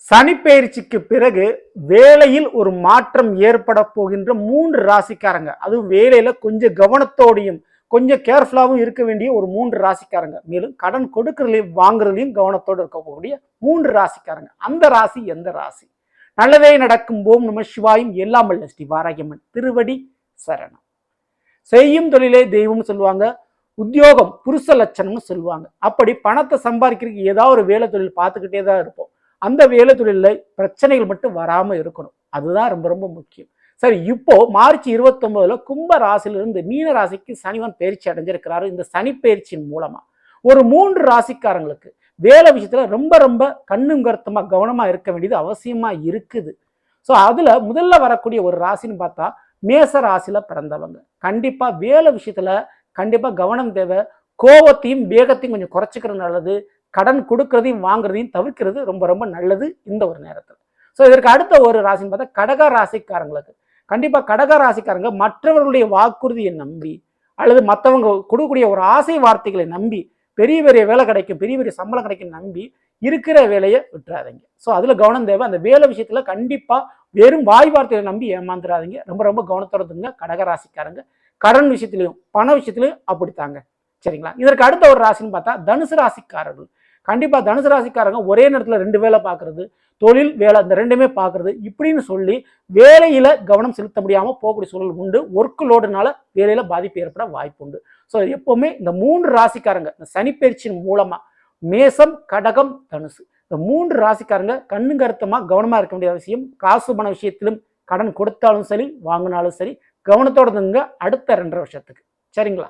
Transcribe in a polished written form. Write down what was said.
சனிப்பெயர்ச்சிக்கு பிறகு வேலையில் ஒரு மாற்றம் ஏற்பட போகின்ற 3 ராசிக்காரங்க, அதுவும் வேலையில கொஞ்சம் கவனத்தோடையும் கொஞ்சம் கேர்ஃபுல்லாகவும் இருக்க வேண்டிய ஒரு 3 ராசிக்காரங்க, மேலும் கடன் கொடுக்கறதுலையும் வாங்குறதுலையும் கவனத்தோடு இருக்கக்கூடிய 3 ராசிக்காரங்க. அந்த ராசி எந்த ராசி? நல்லதே நடக்கும் ஓம் நம சிவாயும் எல்லாம் வல்ல ஸ்ரீ வாராகியம்மன் திருவடி சரணம். செய்யும் தொழிலே தெய்வம்னு சொல்லுவாங்க, உத்தியோகம் புருஷ லட்சணம்னு சொல்லுவாங்க. அப்படி பணத்தை சம்பாதிக்கிறதுக்கு ஏதாவது ஒரு வேலை தொழில் பார்த்துக்கிட்டே தான் இருப்போம். அந்த வேலை தொழிலில் பிரச்சனைகள் மட்டும் வராமல் இருக்கணும், அதுதான் ரொம்ப ரொம்ப முக்கியம். சரி, இப்போ மார்ச் 29 கும்ப ராசியிலிருந்து மீன ராசிக்கு சனிவன் பயிற்சி அடைஞ்சிருக்கிறாரு. இந்த சனி பயிற்சியின் மூலமா ஒரு 3 ராசிக்காரங்களுக்கு வேலை விஷயத்துல ரொம்ப ரொம்ப கண்ணும் கருத்துமா கவனமா இருக்க வேண்டியது அவசியமா இருக்குது. ஸோ அதுல முதல்ல வரக்கூடிய ஒரு ராசின்னு பார்த்தா மேச ராசியில பிறந்தவங்க கண்டிப்பா வேலை விஷயத்துல கண்டிப்பா கவனம் தேவை. கோபத்தையும் வேகத்தையும் கொஞ்சம் குறைச்சிக்கிறது நல்லது. கடன் கொடுக்கறதையும் வாங்குறதையும் தவிர்க்கிறது ரொம்ப ரொம்ப நல்லது இந்த ஒரு நேரத்தில். ஸோ இதற்கு அடுத்த ஒரு ராசின்னு பார்த்தா கடக ராசிக்காரங்களுக்கு கண்டிப்பா கடக ராசிக்காரங்க மற்றவர்களுடைய வாக்குறுதியை நம்பி அல்லது மற்றவங்க கொடுக்கக்கூடிய ஒரு ஆசை வார்த்தைகளை நம்பி பெரிய பெரிய வேலை கிடைக்கும், பெரிய பெரிய சம்பளம் கிடைக்கும் நம்பி இருக்கிற வேலையை விட்டுறாதீங்க. ஸோ அதில் கவனம் தேவை. அந்த வேலை விஷயத்துல கண்டிப்பா வெறும் வாய் வார்த்தைகளை நம்பி ஏமாந்துடாதீங்க. ரொம்ப ரொம்ப கவனத்தோட இருங்க கடகராசிக்காரங்க. கடன் விஷயத்திலையும் பண விஷயத்திலையும் அப்படித்தாங்க. சரிங்களா? இதற்கு அடுத்த ஒரு ராசின்னு பார்த்தா தனுசு ராசிக்காரர்கள் கண்டிப்பா தனுசு ராசிக்காரங்க ஒரே நேரத்தில் 2 வேலை பார்க்கறது, தொழில் வேலை இந்த 2மே பார்க்கறது இப்படின்னு சொல்லி வேலையில கவனம் செலுத்த முடியாம போகக்கூடிய சூழல் உண்டு. ஒர்க் லோடுனால வேலையில பாதிப்பு ஏற்பட வாய்ப்பு உண்டு. ஸோ எப்பவுமே இந்த 3 ராசிக்காரங்க இந்த சனிப்பெயர்ச்சியின் மூலமா மேசம் கடகம் தனுசு இந்த 3 ராசிக்காரங்க கண்ணு கருத்தமா கவனமா இருக்க வேண்டிய அவசியம். காசு பண விஷயத்திலும் கடன் கொடுத்தாலும் சரி வாங்கினாலும் சரி கவனத்தோட இருங்க அடுத்த 2.5 வருஷத்துக்கு. சரிங்களா?